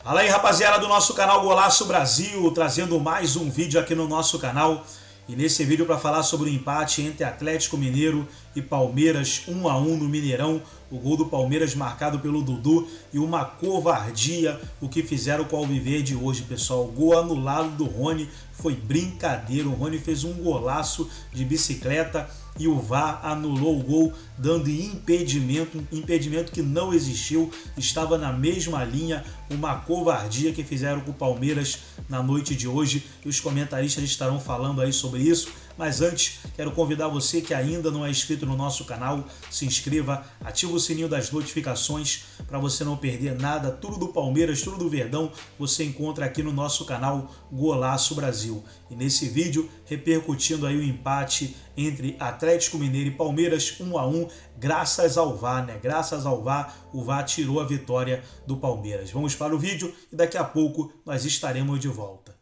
Fala aí, rapaziada do nosso canal Golaço Brasil, trazendo mais um vídeo aqui no nosso canal. E nesse vídeo para falar sobre o empate entre Atlético Mineiro e Palmeiras, 1 a 1 no Mineirão. O gol do Palmeiras marcado pelo Dudu e uma covardia o que fizeram com o Alviverde hoje, pessoal. O gol anulado do Rony foi brincadeira. O Rony fez um golaço de bicicleta e o VAR anulou o gol, dando impedimento que não existiu, estava na mesma linha, uma covardia que fizeram com o Palmeiras na noite de hoje, e os comentaristas estarão falando aí sobre isso. Mas antes, quero convidar você que ainda não é inscrito no nosso canal, se inscreva, ativa o sininho das notificações para você não perder nada, tudo do Palmeiras, tudo do Verdão, você encontra aqui no nosso canal Golaço Brasil. E nesse vídeo, repercutindo aí o empate entre Atlético Mineiro e Palmeiras, 1 a 1, graças ao VAR, né? Graças ao VAR, o VAR tirou a vitória do Palmeiras. Vamos para o vídeo e daqui a pouco nós estaremos de volta.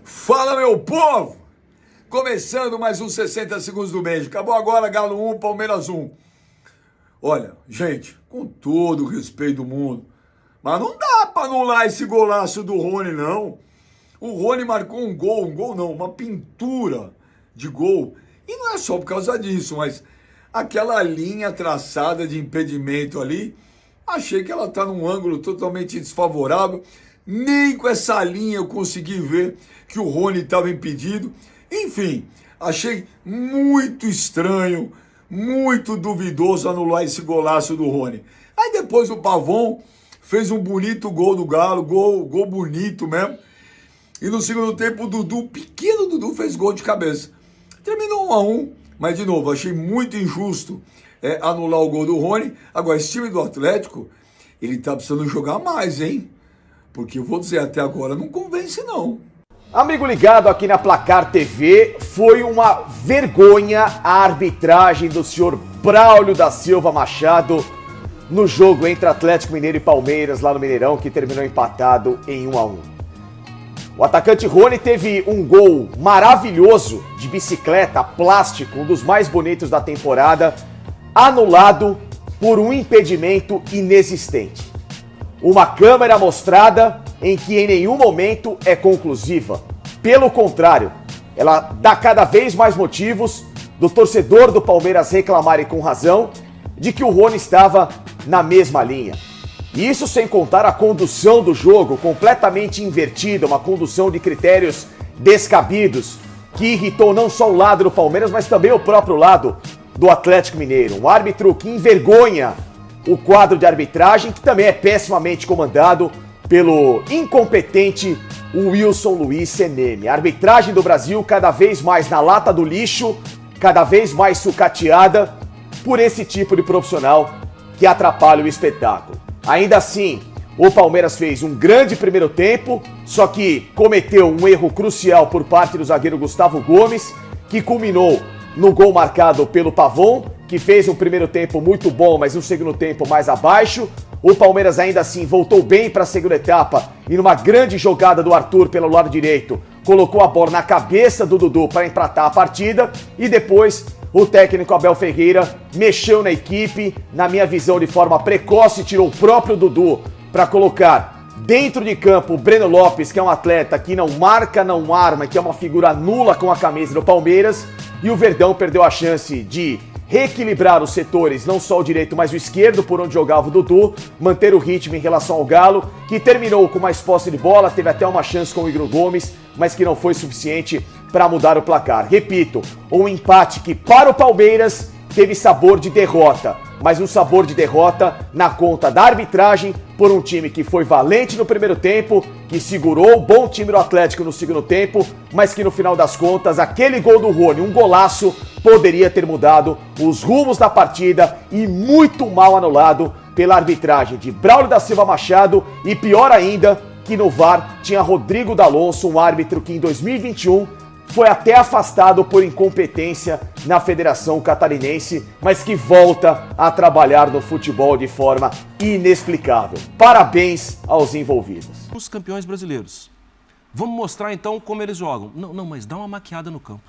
Fala, meu povo! Começando mais uns 60 segundos do mês. Acabou agora, Galo 1, Palmeiras 1. Olha, gente, com todo o respeito do mundo, mas não dá para anular esse golaço do Rony, não. O Rony marcou um gol não, uma pintura de gol. E não é só por causa disso, mas aquela linha traçada de impedimento ali, achei que ela tá num ângulo totalmente desfavorável. Nem com essa linha eu consegui ver que o Rony estava impedido. Enfim, achei muito estranho, muito duvidoso anular esse golaço do Rony. Aí depois o Pavon fez um bonito gol do Galo, gol bonito mesmo. E no segundo tempo o pequeno Dudu, fez gol de cabeça. Terminou 1 a 1, mas de novo, achei muito injusto anular o gol do Rony. Agora, esse time do Atlético, ele tá precisando jogar mais, hein? Porque eu vou dizer, até agora não convence não. Amigo ligado aqui na Placar TV, foi uma vergonha a arbitragem do senhor Braulio da Silva Machado no jogo entre Atlético Mineiro e Palmeiras lá no Mineirão, que terminou empatado em 1 a 1. O atacante Rony teve um gol maravilhoso de bicicleta, plástico, um dos mais bonitos da temporada, anulado por um impedimento inexistente. Uma câmera mostrada em que em nenhum momento é conclusiva. Pelo contrário, ela dá cada vez mais motivos do torcedor do Palmeiras reclamarem com razão de que o Rony estava na mesma linha. E isso sem contar a condução do jogo completamente invertida, uma condução de critérios descabidos que irritou não só o lado do Palmeiras, mas também o próprio lado do Atlético Mineiro. Um árbitro que envergonha o quadro de arbitragem, que também é pessimamente comandado pelo incompetente Wilson Luiz Seneme. A arbitragem do Brasil cada vez mais na lata do lixo, cada vez mais sucateada por esse tipo de profissional que atrapalha o espetáculo. Ainda assim, o Palmeiras fez um grande primeiro tempo, só que cometeu um erro crucial por parte do zagueiro Gustavo Gomes, que culminou no gol marcado pelo Pavon, que fez um primeiro tempo muito bom, mas um segundo tempo mais abaixo. O Palmeiras ainda assim voltou bem para a segunda etapa e numa grande jogada do Arthur pelo lado direito, colocou a bola na cabeça do Dudu para empatar a partida e depois o técnico Abel Ferreira mexeu na equipe, na minha visão de forma precoce, tirou o próprio Dudu para colocar dentro de campo o Breno Lopes, que é um atleta que não marca, não arma, que é uma figura nula com a camisa do Palmeiras, e o Verdão perdeu a chance de reequilibrar os setores, não só o direito, mas o esquerdo, por onde jogava o Dudu, manter o ritmo em relação ao Galo, que terminou com mais posse de bola, teve até uma chance com o Igor Gomes, mas que não foi suficiente para mudar o placar. Repito, um empate que para o Palmeiras teve sabor de derrota, mas um sabor de derrota na conta da arbitragem por um time que foi valente no primeiro tempo, que segurou o bom time do Atlético no segundo tempo, mas que no final das contas, aquele gol do Rony, um golaço, poderia ter mudado os rumos da partida e muito mal anulado pela arbitragem de Braulio da Silva Machado e pior ainda, que no VAR tinha Rodrigo D'Alonso, um árbitro que em 2021 foi até afastado por incompetência na Federação Catarinense, mas que volta a trabalhar no futebol de forma inexplicável. Parabéns aos envolvidos. Os campeões brasileiros. Vamos mostrar então como eles jogam. Não, mas dá uma maquiada no campo,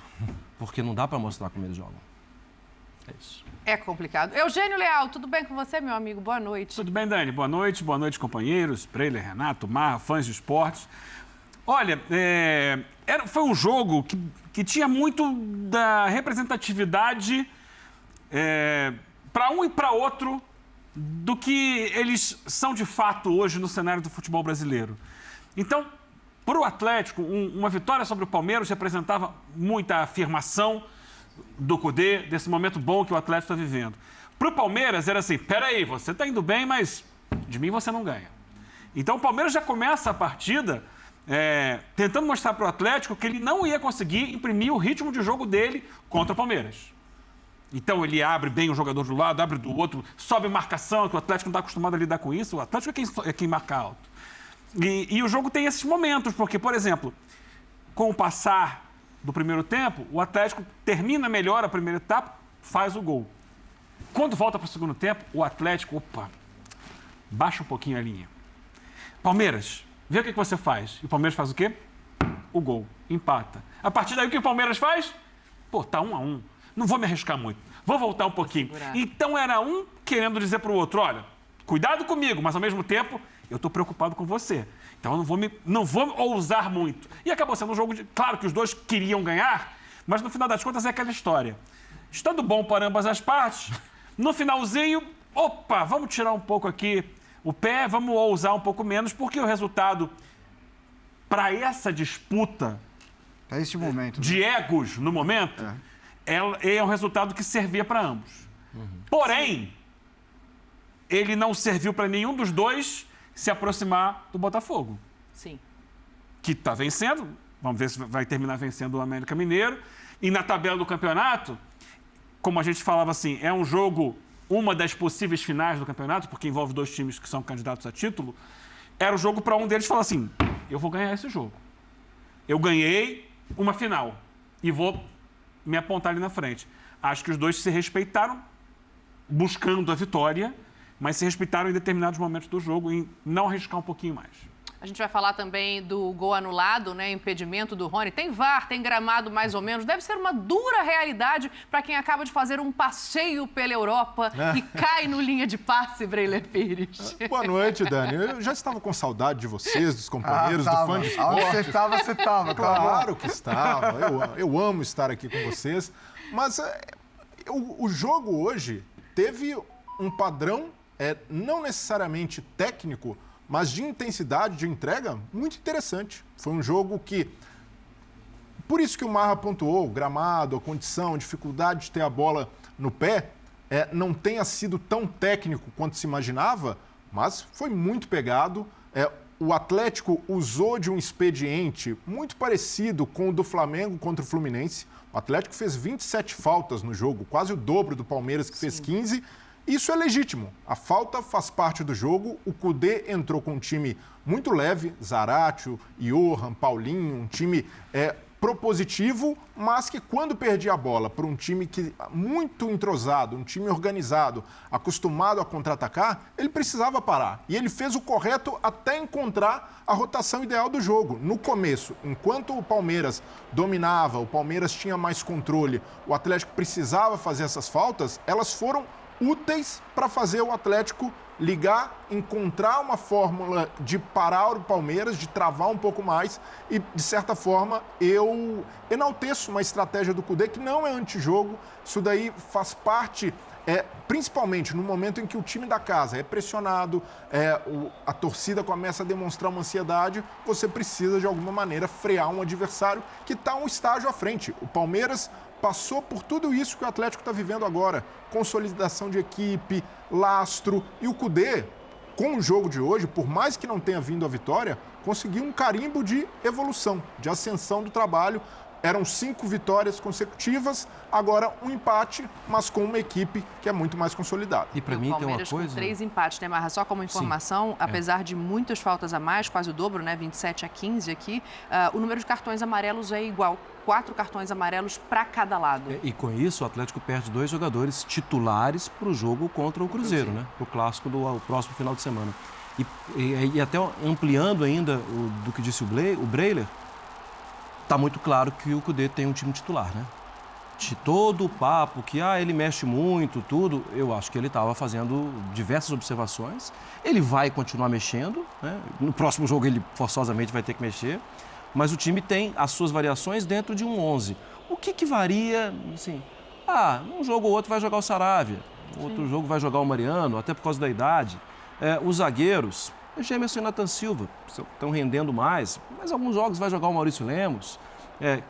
porque não dá para mostrar como eles jogam. É isso. É complicado. Eugênio Leal, tudo bem com você, meu amigo? Boa noite. Tudo bem, Dani? Boa noite, companheiros. Breler, Renato, Marra, fãs de esportes. Olha, foi um jogo que tinha muito da representatividade para um e para outro do que eles são de fato hoje no cenário do futebol brasileiro. Então, para o Atlético, uma vitória sobre o Palmeiras representava muita afirmação do Cudê, desse momento bom que o Atlético está vivendo. Para o Palmeiras era assim, peraí, você está indo bem, mas de mim você não ganha. Então o Palmeiras já começa a partida tentando mostrar para o Atlético que ele não ia conseguir imprimir o ritmo de jogo dele contra o Palmeiras. Então ele abre bem o jogador de um lado, abre do outro, sobe marcação, que o Atlético não está acostumado a lidar com isso. O Atlético é quem marca alto. E o jogo tem esses momentos, porque, por exemplo, com o passar do primeiro tempo, o Atlético termina melhor a primeira etapa, faz o gol. Quando volta para o segundo tempo, o Atlético, baixa um pouquinho a linha. Palmeiras, vê o que você faz. E o Palmeiras faz o quê? O gol, empata. A partir daí, o que o Palmeiras faz? Tá 1-1. Não vou me arriscar muito. Vou voltar um pouquinho. Então era um querendo dizer para o outro, olha, cuidado comigo, mas ao mesmo tempo eu estou preocupado com você. Então eu não vou ousar muito. E acabou sendo um jogo claro que os dois queriam ganhar, mas no final das contas é aquela história. Estando bom para ambas as partes, no finalzinho, vamos tirar um pouco aqui o pé, vamos ousar um pouco menos, porque o resultado para essa disputa esse momento, de egos no momento é um resultado que servia para ambos. Porém, ele não serviu para nenhum dos dois se aproximar do Botafogo. Sim. Que está vencendo, vamos ver se vai terminar vencendo o América Mineiro. E na tabela do campeonato, como a gente falava assim, é um jogo, uma das possíveis finais do campeonato, porque envolve dois times que são candidatos a título, era o jogo para um deles falar assim, eu vou ganhar esse jogo. Eu ganhei uma final e vou me apontar ali na frente. Acho que os dois se respeitaram, buscando a vitória, mas se respeitaram em determinados momentos do jogo em não arriscar um pouquinho mais. A gente vai falar também do gol anulado, né? Impedimento do Rony. Tem VAR, tem gramado mais ou menos. Deve ser uma dura realidade para quem acaba de fazer um passeio pela Europa e cai no linha de passe, Breler Pires. Boa noite, Dani. Eu já estava com saudade de vocês, dos companheiros, do fã de esporte. Onde você estava. Claro que estava. Eu amo estar aqui com vocês. Mas o jogo hoje teve um padrão, não necessariamente técnico, mas de intensidade, de entrega, muito interessante. Foi um jogo que, por isso que o Marra pontuou, o gramado, a condição, a dificuldade de ter a bola no pé, não tenha sido tão técnico quanto se imaginava, mas foi muito pegado. O Atlético usou de um expediente muito parecido com o do Flamengo contra o Fluminense. O Atlético fez 27 faltas no jogo, quase o dobro do Palmeiras, que fez 15. Isso é legítimo. A falta faz parte do jogo. O Cudê entrou com um time muito leve, Zaratio, Johan, Paulinho, um time propositivo, mas que quando perdia a bola para um time muito entrosado, um time organizado, acostumado a contra-atacar, ele precisava parar. E ele fez o correto até encontrar a rotação ideal do jogo. No começo, enquanto o Palmeiras dominava, o Palmeiras tinha mais controle, o Atlético precisava fazer essas faltas, elas foram úteis para fazer o Atlético ligar, encontrar uma fórmula de parar o Palmeiras, de travar um pouco mais e, de certa forma, eu enalteço uma estratégia do Cudê que não é antijogo. Isso daí faz parte, principalmente no momento em que o time da casa é pressionado, a torcida começa a demonstrar uma ansiedade, você precisa, de alguma maneira, frear um adversário que está um estágio à frente. O Palmeiras passou por tudo isso que o Atlético está vivendo agora. Consolidação de equipe, lastro. E o Cudê, com o jogo de hoje, por mais que não tenha vindo a vitória, conseguiu um carimbo de evolução, de ascensão do trabalho. Eram 5 vitórias consecutivas, agora um empate, mas com uma equipe que é muito mais consolidada. E para mim tem uma coisa... com 3 empates, né, Marra? Só como informação, apesar de muitas faltas a mais, quase o dobro, né, 27-15 aqui, o número de cartões amarelos é igual. 4 cartões amarelos para cada lado. E com isso, o Atlético perde 2 jogadores titulares para o jogo contra o Cruzeiro, né? O clássico do próximo final de semana. E até ampliando ainda do que disse o Breler, está muito claro que o Cudê tem um time titular, né? todo o papo que ele mexe muito, tudo, eu acho que ele estava fazendo diversas observações. Ele vai continuar mexendo, né? No próximo jogo ele forçosamente vai ter que mexer, mas o time tem as suas variações dentro de um 11. O que varia, assim, um jogo ou outro vai jogar o Saravia, outro jogo vai jogar o Mariano, até por causa da idade. Os zagueiros, o Gemerson e Nathan Silva estão rendendo mais, mas alguns jogos vai jogar o Maurício Lemos,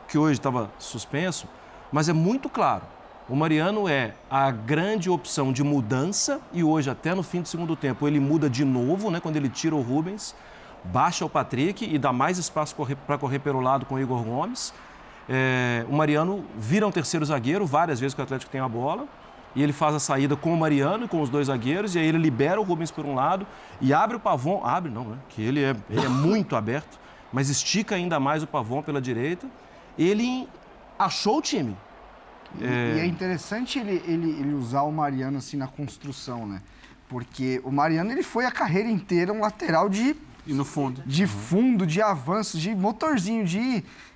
que hoje estava suspenso. Mas é muito claro, o Mariano é a grande opção de mudança e hoje, até no fim do segundo tempo, ele muda de novo, né, quando ele tira o Rubens, baixa o Patrick e dá mais espaço para correr pelo lado com o Igor Gomes. O Mariano vira um terceiro zagueiro várias vezes que o Atlético tem a bola e ele faz a saída com o Mariano e com os dois zagueiros e aí ele libera o Rubens por um lado e abre o Pavon, que ele é muito aberto, mas estica ainda mais o Pavon pela direita. Ele achou o time. E é interessante ele usar o Mariano assim na construção, né? Porque o Mariano ele foi a carreira inteira um lateral E no fundo. de fundo, de avanço, de motorzinho,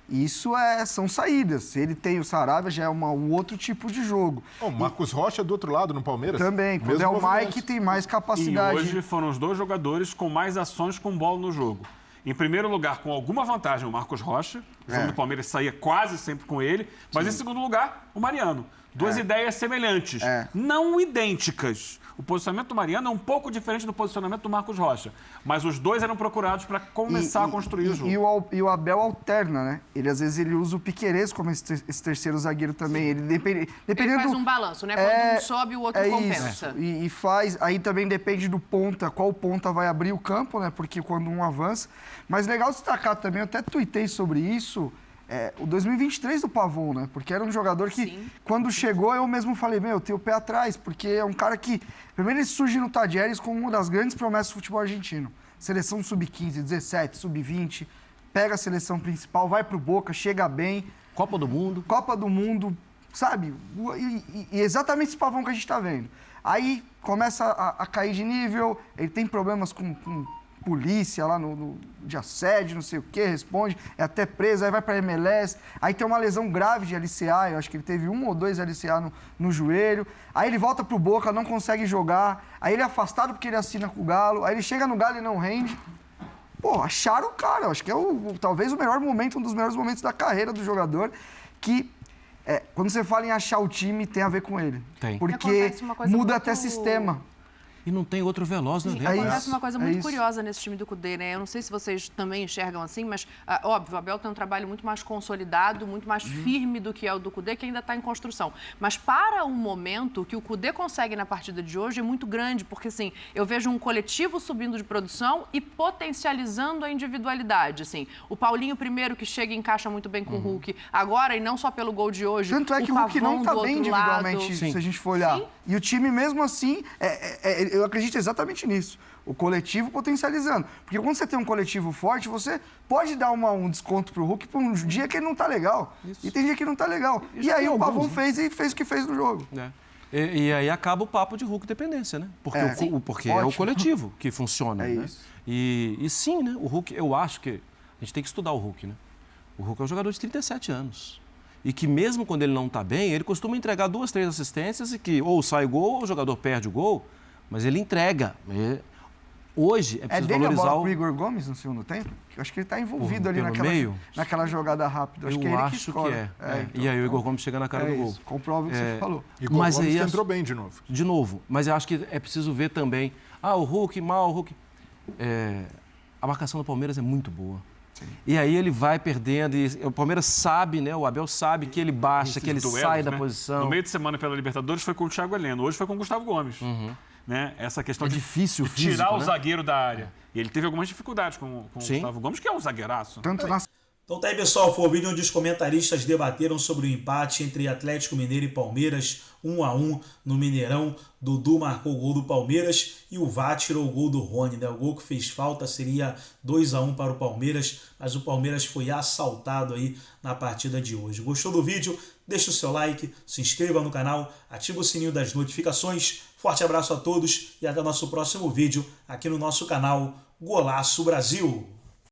Isso são saídas. Se ele tem o Saravia, já é um outro tipo de jogo. O Marcos Rocha do outro lado no Palmeiras. Também, quando mesmo o Mike tem mais capacidade. E hoje foram os dois jogadores com mais ações com bola no jogo. Em primeiro lugar, com alguma vantagem, o Marcos Rocha. O jogo do Palmeiras saía quase sempre com ele. Mas em segundo lugar, o Mariano. Duas ideias semelhantes, não idênticas. O posicionamento do Mariano é um pouco diferente do posicionamento do Marcos Rocha. Mas os dois eram procurados para começar a construir o jogo. E o Abel alterna, né? Às vezes ele usa o Piquerez como esse terceiro zagueiro também. Ele dependendo ele faz um balanço, né? Quando um sobe, o outro compensa. Isso. E faz... Aí também depende do ponta, qual ponta vai abrir o campo, né? Porque quando um avança... Mas legal destacar também, eu até tuitei sobre isso... o 2023 do Pavon, né? Porque era um jogador que, quando chegou, eu mesmo falei, eu tenho o pé atrás, porque é um cara que... Primeiro, ele surge no Tadieres como uma das grandes promessas do futebol argentino. Seleção sub-15, 17, sub-20, pega a seleção principal, vai pro Boca, chega bem. Copa do Mundo, sabe? E exatamente esse Pavon que a gente tá vendo. Aí começa a cair de nível, ele tem problemas com polícia lá de assédio, não sei o quê, responde, é até preso, aí vai para MLS, aí tem uma lesão grave de LCA, eu acho que ele teve 1 ou 2 LCA no joelho, aí ele volta pro Boca, não consegue jogar, aí ele é afastado porque ele assina com o Galo, aí ele chega no Galo e não rende. Pô, acharam o cara, eu acho que é talvez o melhor momento, um dos melhores momentos da carreira do jogador, que quando você fala em achar o time, tem a ver com ele. Tem. Porque muda até sistema. E não tem outro veloz, né? Acontece uma coisa muito curiosa nesse time do Cudê, né? Eu não sei se vocês também enxergam assim, mas, óbvio, o Abel tem um trabalho muito mais consolidado, muito mais firme do que é o do Cudê, que ainda está em construção. Mas para um momento que o Cudê consegue na partida de hoje é muito grande, porque, assim, eu vejo um coletivo subindo de produção e potencializando a individualidade, assim. O Paulinho primeiro, que chega e encaixa muito bem com o Hulk, agora, e não só pelo gol de hoje, tanto é que o Hulk não está bem individualmente, se a gente for olhar. E o time, mesmo assim, eu acredito exatamente nisso. O coletivo potencializando. Porque quando você tem um coletivo forte, você pode dar um desconto pro Hulk por um dia que ele não tá legal. Isso. E tem dia que não tá legal. E aí o Pavon fez o que fez no jogo. E aí acaba o papo de Hulk dependência, né? Porque é o coletivo que funciona. Né? Isso. E sim, né? O Hulk, eu acho que a gente tem que estudar o Hulk, né? O Hulk é um jogador de 37 anos. E que mesmo quando ele não tá bem, ele costuma entregar 2, 3 assistências e que ou sai gol ou o jogador perde o gol. Mas ele entrega. Hoje é preciso valorizar a bola pro Igor Gomes no segundo tempo? Eu acho que ele está envolvido ali naquela jogada rápida. Acho que é ele que escolhe. Então, e aí o Igor Gomes chega na cara do gol. Isso. Comprova o que você falou. Igor Gomes que entrou bem de novo. De novo. Mas eu acho que é preciso ver também. O Hulk, o Hulk. A marcação do Palmeiras é muito boa. Sim. E aí ele vai perdendo, e o Palmeiras sabe, né? O Abel sabe que ele baixa, que ele sai da posição. No meio de semana pela Libertadores foi com o Thiago Heleno, hoje foi com o Gustavo Gomes. Né? Essa questão de difícil tirar o zagueiro da área. E ele teve algumas dificuldades com o Gustavo Gomes, que é um zagueiraço. Então tá aí, pessoal, foi o vídeo onde os comentaristas debateram sobre o empate entre Atlético Mineiro e Palmeiras, 1-1 no Mineirão. Dudu marcou o gol do Palmeiras e o Vá tirou o gol do Rony, né? O gol que fez falta seria 2-1 para o Palmeiras, mas o Palmeiras foi assaltado aí na partida de hoje. Gostou do vídeo? Deixa o seu like, se inscreva no canal, ativa o sininho das notificações. Forte abraço a todos e até o nosso próximo vídeo aqui no nosso canal Golaço Brasil.